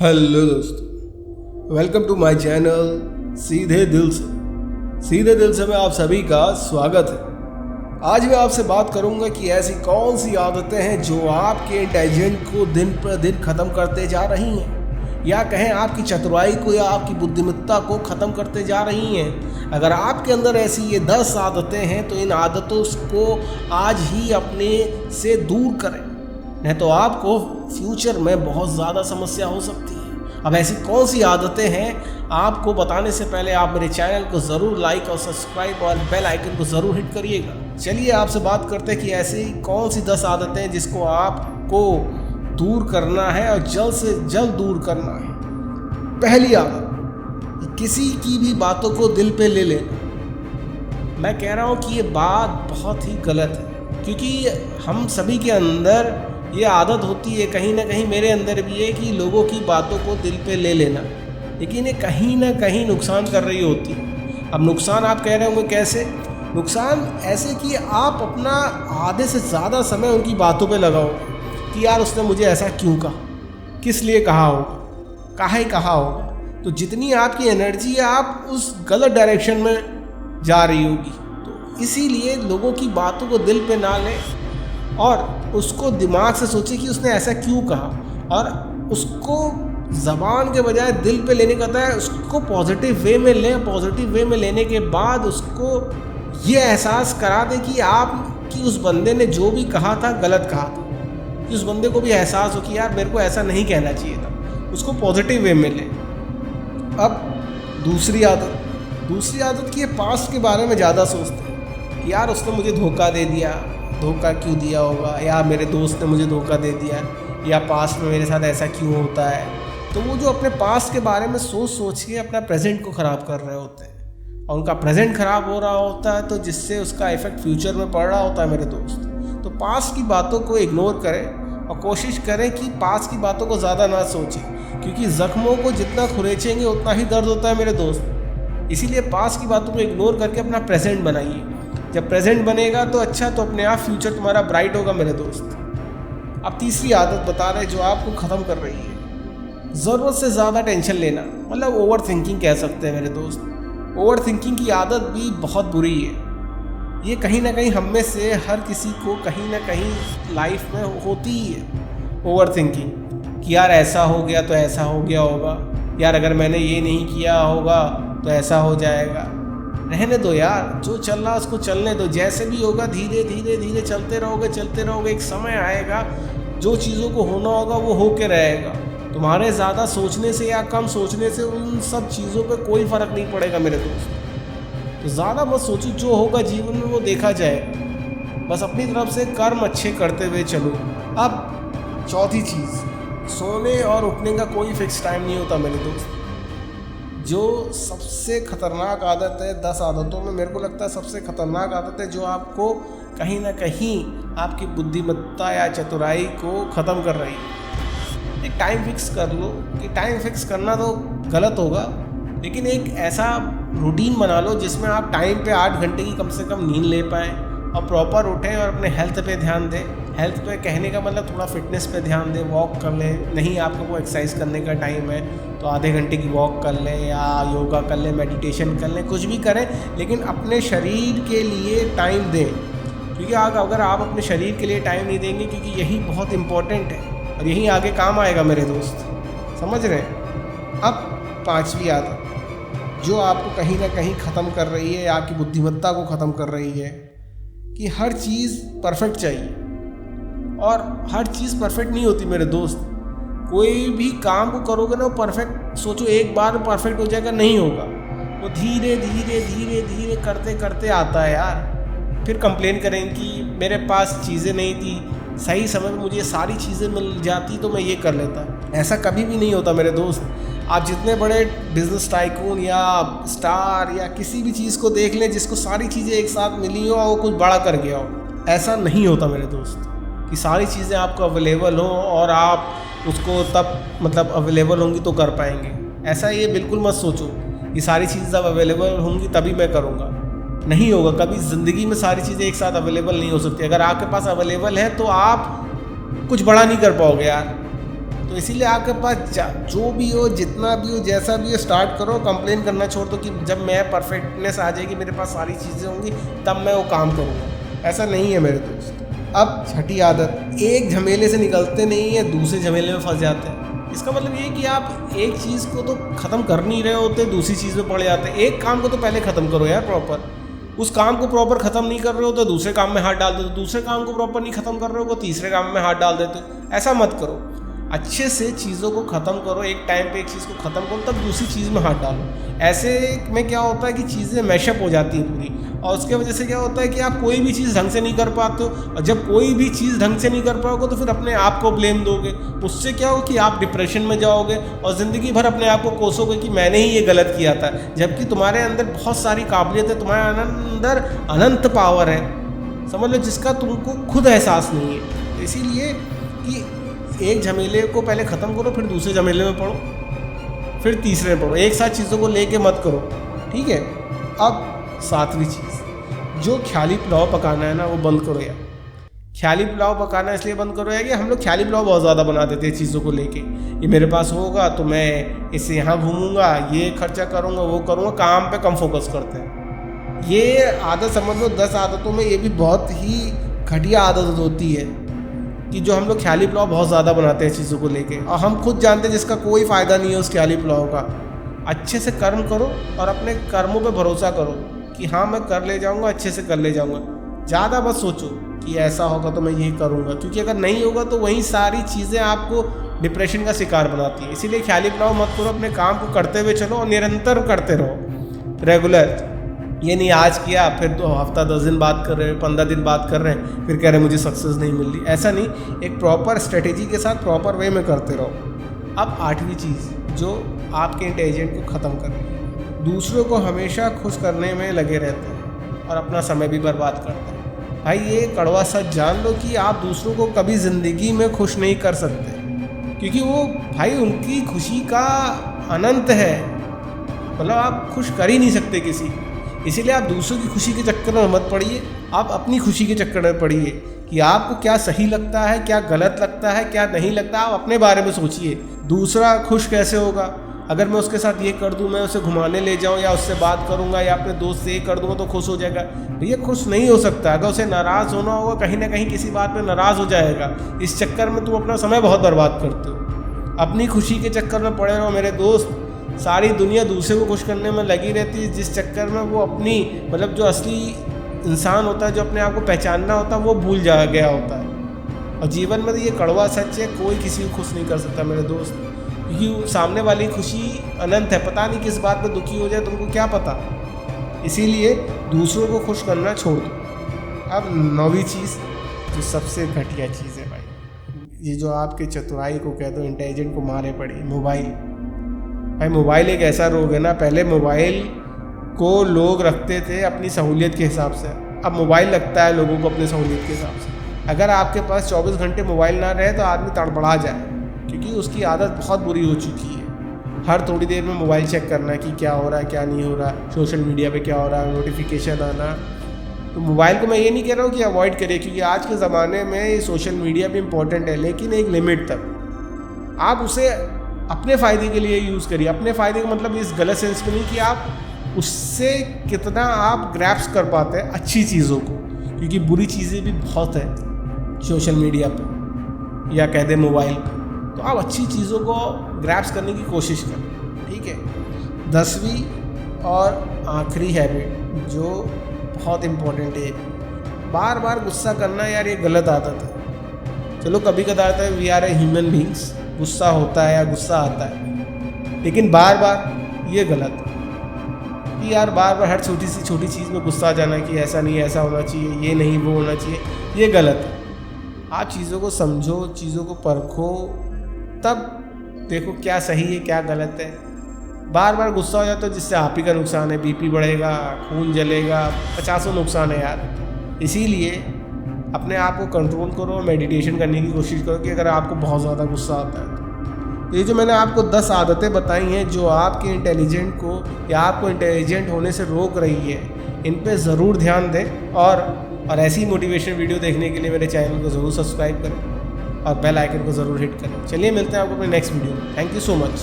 Hello दोस्तों, welcome to my channel सीधे दिल से में आप सभी का स्वागत है। आज मैं आपसे बात करूंगा कि ऐसी कौन सी आदतें हैं जो आपके इंटेलिजेंट को दिन पर दिन ख़त्म करते जा रही हैं, या कहें आपकी चतुराई को या आपकी बुद्धिमत्ता को ख़त्म करते जा रही हैं। अगर आपके अंदर ऐसी ये 10 आदतें हैं तो इन आदतों को आज ही अपने से दूर करें, नहीं तो आपको फ्यूचर में बहुत ज़्यादा समस्या हो सकती है। अब ऐसी कौन सी आदतें हैं, आपको बताने से पहले आप मेरे चैनल को ज़रूर लाइक और सब्सक्राइब और बेल आइकन को ज़रूर हिट करिएगा। चलिए आपसे बात करते हैं कि ऐसी कौन सी 10 आदतें हैं जिसको आपको दूर करना है और जल्द से जल्द दूर करना है। पहली आदत, किसी की भी बातों को दिल पे ले लेना। मैं कह रहा हूँ कि ये बात बहुत ही गलत है, क्योंकि हम सभी के अंदर ये आदत होती है, कहीं ना कहीं मेरे अंदर भी है, कि लोगों की बातों को दिल पे ले लेना, लेकिन ये कहीं ना कहीं नुकसान कर रही होती है। अब नुकसान आप कह रहे होंगे कैसे? नुकसान ऐसे कि आप अपना आधे से ज़्यादा समय उनकी बातों पे लगाओगे कि यार उसने मुझे ऐसा क्यों कहा, किस लिए कहा होगा, काहे कहा होगा। तो जितनी आपकी एनर्जी है आप उस गलत डायरेक्शन में जा रही होगी। तो इसीलिए लोगों की बातों को दिल पे ना लें और उसको दिमाग से सोचे कि उसने ऐसा क्यों कहा, और उसको ज़बान के बजाय दिल पे लेने का है, उसको पॉजिटिव वे में लें। पॉजिटिव वे में लेने के बाद उसको ये एहसास करा दें कि उस बंदे ने जो भी कहा था गलत कहा था, कि उस बंदे को भी एहसास हो कि यार मेरे को ऐसा नहीं कहना चाहिए था। उसको पॉजिटिव वे में लें। अब दूसरी आदत कि ये पास्ट के बारे में ज़्यादा सोचते हैं कि यार उसने मुझे धोखा दे दिया, धोखा क्यों दिया होगा, या मेरे दोस्त ने मुझे धोखा दे दिया, या पास्ट में मेरे साथ ऐसा क्यों होता है। तो वो जो अपने पास्ट के बारे में सोच के अपना प्रेजेंट को ख़राब कर रहे होते हैं, और उनका प्रेजेंट ख़राब हो रहा होता है, तो जिससे उसका इफ़ेक्ट फ्यूचर में पड़ रहा होता है मेरे दोस्त। तो पास्ट की बातों को इग्नोर करें और कोशिश करें कि पास्ट की बातों को ज़्यादा ना सोचें, क्योंकि ज़ख्मों को जितना खुरेचेंगे उतना ही दर्द होता है मेरे दोस्त। इसीलिए पास्ट की बातों को इग्नोर करके अपना प्रेजेंट बनाइए। जब प्रेजेंट बनेगा तो अच्छा, तो अपने आप फ्यूचर तुम्हारा ब्राइट होगा मेरे दोस्त। अब तीसरी आदत बता रहे जो आपको ख़त्म कर रही है, ज़रूरत से ज़्यादा टेंशन लेना, मतलब ओवर थिंकिंग कह सकते हैं मेरे दोस्त। ओवर थिंकिंग की आदत भी बहुत बुरी है। ये कहीं ना कहीं हम में से हर किसी को कहीं ना कहीं लाइफ में होती ही है ओवर थिंकिंग, कि यार ऐसा हो गया तो ऐसा हो गया होगा, यार अगर मैंने ये नहीं किया होगा तो ऐसा हो जाएगा। रहने दो यार, जो चल रहा है उसको चलने दो, जैसे भी होगा धीरे धीरे चलते रहोगे। एक समय आएगा जो चीज़ों को होना होगा वो होके रहेगा। तुम्हारे ज़्यादा सोचने से या कम सोचने से उन सब चीज़ों पे कोई फ़र्क नहीं पड़ेगा मेरे दोस्त। तो ज़्यादा मत सोचो, जो होगा जीवन में वो देखा जाएगा। बस अपनी तरफ से कर्म अच्छे करते हुए चलो। अब चौथी चीज़, सोने और उठने का कोई फिक्स टाइम नहीं होता मेरे दोस्त। जो सबसे ख़तरनाक आदत है 10 आदतों में, मेरे को लगता है सबसे ख़तरनाक आदत है जो आपको कहीं ना कहीं आपकी बुद्धिमत्ता या चतुराई को ख़त्म कर रही है। एक टाइम फिक्स कर लो, कि टाइम फिक्स करना तो गलत होगा, लेकिन एक ऐसा रूटीन बना लो जिसमें आप टाइम पे 8 घंटे की कम से कम नींद ले पाएँ और प्रॉपर उठें और अपने हेल्थ पे ध्यान दें। हेल्थ पे कहने का मतलब थोड़ा फिटनेस पे ध्यान दें, वॉक कर लें। नहीं आपको वो एक्सरसाइज करने का टाइम है तो आधे घंटे की वॉक कर लें, या योगा कर लें, मेडिटेशन कर लें, कुछ भी करें, लेकिन अपने शरीर के लिए टाइम दें। क्योंकि अगर आप अपने शरीर के लिए टाइम नहीं देंगे, क्योंकि यही बहुत इम्पोर्टेंट है और यही आगे काम आएगा मेरे दोस्त, समझ रहे हैं। अब पांचवी आदत जो आपको कहीं ना कहीं ख़त्म कर रही है, आपकी बुद्धिमत्ता को ख़त्म कर रही है, कि हर चीज़ परफेक्ट चाहिए, और हर चीज़ परफेक्ट नहीं होती मेरे दोस्त। कोई भी काम को करोगे ना वो परफेक्ट सोचो एक बार परफेक्ट हो जाएगा, नहीं होगा। वो धीरे धीरे करते करते आता है यार। फिर कंप्लेन करें कि मेरे पास चीज़ें नहीं थी, सही समय में मुझे सारी चीज़ें मिल जाती तो मैं ये कर लेता। ऐसा कभी भी नहीं होता मेरे दोस्त। आप जितने बड़े बिजनेस टाइकून या स्टार या किसी भी चीज़ को देख लें जिसको सारी चीज़ें एक साथ मिली हो और वो कुछ बड़ा कर गया हो, ऐसा नहीं होता मेरे दोस्त कि सारी चीज़ें आपको अवेलेबल हो और आप उसको तब मतलब अवेलेबल होंगी तो कर पाएंगे। ऐसा ये बिल्कुल मत सोचो कि सारी चीज़ें जब अवेलेबल होंगी तभी मैं करूँगा, नहीं होगा। कभी ज़िंदगी में सारी चीज़ें एक साथ अवेलेबल नहीं हो सकती। अगर आपके पास अवेलेबल है तो आप कुछ बड़ा नहीं कर पाओगे यार। तो इसीलिए आपके पास जो भी हो, जितना भी हो, जैसा भी हो, स्टार्ट करो। कंप्लेन करना छोड़ दो कि जब मैं परफेक्टनेस आ जाएगी, मेरे पास सारी चीज़ें होंगी, तब मैं वो काम करूँगा। ऐसा नहीं है मेरे दोस्त। अब छठी आदत, एक झमेले से निकलते नहीं है, दूसरे झमेले में फंस जाते हैं। इसका मतलब ये कि आप एक चीज़ को तो ख़त्म कर नहीं रहे होते, दूसरी चीज़ में पड़ जाते हैं। एक काम को तो पहले ख़त्म करो यार प्रॉपर। उस काम को प्रॉपर ख़त्म नहीं कर रहे हो तो दूसरे काम में हाथ डाल देते हो, दूसरे काम को प्रॉपर नहीं ख़त्म कर रहे हो तो तीसरे काम में हाथ डाल देते हो। ऐसा मत करो, अच्छे से चीज़ों को ख़त्म करो। एक टाइम पे एक चीज़ को ख़त्म करो, तब दूसरी चीज़ में हाथ डालो। ऐसे में क्या होता है कि चीज़ें मैशअप हो जाती है पूरी, और उसके वजह से क्या होता है कि आप कोई भी चीज़ ढंग से नहीं कर पाते हो। और जब कोई भी चीज़ ढंग से नहीं कर पाओगे तो फिर अपने आप को ब्लेम दोगे। उससे क्या होगा कि आप डिप्रेशन में जाओगे और ज़िंदगी भर अपने आप को कोसोगे कि मैंने ही ये गलत किया था, जबकि तुम्हारे अंदर बहुत सारी काबिलियत है, तुम्हारे अंदर अनंत पावर है, समझ लो, जिसका तुमको खुद एहसास नहीं है। इसीलिए कि एक झमेले को पहले ख़त्म करो, फिर दूसरे झमेले में पढ़ो, फिर तीसरे में पढ़ो। एक साथ चीज़ों को लेके मत करो, ठीक है। अब सातवीं चीज़, जो ख्याली पुलाव पकाना है ना, वो बंद करो यार। ख्याली पुलाव पकाना इसलिए बंद करो यार कि हम लोग ख्याली पुलाव बहुत ज़्यादा बना देते हैं चीज़ों को लेके। ये मेरे पास होगा तो मैं इससे यहाँ घूमूंगा, ये खर्चा करूँगा, वो करूँगा, काम पे कम फोकस करते हैं। ये आदत समझ लो 10 आदतों में ये भी बहुत ही घटिया आदत होती है कि जो हम लोग ख्याली पुलाव बहुत ज़्यादा बनाते हैं चीज़ों को लेके, और हम खुद जानते हैं जिसका कोई फ़ायदा नहीं है उस ख्याली पुलाव का। अच्छे से कर्म करो और अपने कर्मों पे भरोसा करो कि हाँ मैं कर ले जाऊँगा, अच्छे से कर ले जाऊँगा। ज़्यादा बस सोचो कि ऐसा होगा तो मैं ये करूँगा, क्योंकि अगर नहीं होगा तो वही सारी चीज़ें आपको डिप्रेशन का शिकार बनाती है। इसीलिए ख्याली पुलाव मत करो, अपने काम को करते हुए चलो और निरंतर करते रहो, रेगुलर। ये नहीं आज किया फिर 2 हफ्ता 10 दिन बात कर रहे हैं, 15 दिन बात कर रहे हैं, फिर कह रहे हैं मुझे सक्सेस नहीं मिल रही। ऐसा नहीं, एक प्रॉपर स्ट्रेटेजी के साथ प्रॉपर वे में करते रहो। अब 8वीं चीज़ जो आपके इंटेलिजेंट को ख़त्म कर रही है, दूसरों को हमेशा खुश करने में लगे रहते हैं और अपना समय भी बर्बाद करते हैं। भाई ये कड़वा सच जान लो कि आप दूसरों को कभी ज़िंदगी में खुश नहीं कर सकते, क्योंकि वो भाई उनकी खुशी का अनंत है, मतलब आप खुश कर ही नहीं सकते किसी। इसीलिए आप दूसरों की खुशी के चक्कर में मत पड़िए, आप अपनी खुशी के चक्कर में पड़िए कि आपको क्या सही लगता है, क्या गलत लगता है, क्या नहीं लगता। आप अपने बारे में सोचिए, दूसरा खुश कैसे होगा। अगर मैं उसके साथ ये कर दूं, मैं उसे घुमाने ले जाऊं या उससे बात करूंगा या अपने दोस्त से ये कर दूंगा तो खुश हो जाएगा। भैया खुश नहीं हो सकता। अगर उसे नाराज़ होना होगा, कहीं ना कहीं किसी बात में नाराज़ हो जाएगा। इस चक्कर में तुम अपना समय बहुत बर्बाद करते हो, अपनी खुशी के चक्कर में पड़े रहो मेरे दोस्त। सारी दुनिया दूसरे को खुश करने में लगी रहती है, जिस चक्कर में वो अपनी मतलब जो असली इंसान होता है, जो अपने आप को पहचानना होता है, वो भूल जा गया होता है। और जीवन में तो ये कड़वा सच है, कोई किसी को खुश नहीं कर सकता मेरे दोस्त, क्योंकि सामने वाली खुशी अनंत है। पता नहीं किस बात पे दुखी हो जाए, तुमको क्या पता। इसीलिए दूसरों को खुश करना छोड़ दो। अब 9वीं चीज़ जो सबसे घटिया चीज़ है भाई, ये जो आपके चतुराई को कह दो, इंटेलिजेंट को मारे पड़ी, मोबाइल। भाई मोबाइल एक ऐसा रोग है ना, पहले मोबाइल को लोग रखते थे अपनी सहूलियत के हिसाब से, अब मोबाइल लगता है लोगों को अपनी सहूलियत के हिसाब से। अगर आपके पास 24 घंटे मोबाइल ना रहे तो आदमी तड़बड़ा जाए, क्योंकि उसकी आदत बहुत बुरी हो चुकी है। हर थोड़ी देर में मोबाइल चेक करना कि क्या हो रहा है, क्या नहीं हो रहा, सोशल मीडिया पे क्या हो रहा है, नोटिफिकेशन आना। तो मोबाइल को मैं ये नहीं कह रहा हूँ कि अवॉइड करिए, क्योंकि आज के ज़माने में सोशल मीडिया भी इम्पोर्टेंट है, लेकिन एक लिमिट तक। आप उसे अपने फ़ायदे के लिए यूज़ करिए। अपने फ़ायदे का मतलब इस गलत सेंस में नहीं कि आप उससे कितना आप ग्रैप्स कर पाते हैं अच्छी चीज़ों को, क्योंकि बुरी चीज़ें भी बहुत है सोशल मीडिया पे या कह दे मोबाइल पे। तो आप अच्छी चीज़ों को ग्रैप्स करने की कोशिश करें, ठीक है। 10वीं और आखिरी हैबिट जो बहुत इम्पोर्टेंट है, बार बार गुस्सा करना यार ये गलत आदत है। चलो कभी कदार है, we are a human beings, गुस्सा होता है या गुस्सा आता है, लेकिन बार बार ये गलत है कि यार बार बार हर छोटी सी छोटी चीज़ में गुस्सा आ जाना कि ऐसा नहीं ऐसा होना चाहिए, ये नहीं वो होना चाहिए, ये गलत है। आप चीज़ों को समझो, चीज़ों को परखो, तब देखो क्या सही है क्या गलत है। बार बार गुस्सा हो जाता है जिससे आप ही का नुकसान है, बीपी बढ़ेगा, खून जलेगा, 50 नुकसान है यार। इसीलिए अपने आप को कंट्रोल करो, मेडिटेशन करने की कोशिश करो कि अगर आपको बहुत ज़्यादा गुस्सा आता है तो ये जो मैंने आपको 10 आदतें बताई हैं जो आपके इंटेलिजेंट को या आपको इंटेलिजेंट होने से रोक रही है, इन पे ज़रूर ध्यान दें। और ऐसी मोटिवेशन वीडियो देखने के लिए मेरे चैनल को ज़रूर सब्सक्राइब करें। और बेल आइकन को ज़रूर हिट करें। चलिए मिलते हैं आपको अपने नेक्स्ट वीडियो में। Thank you so much.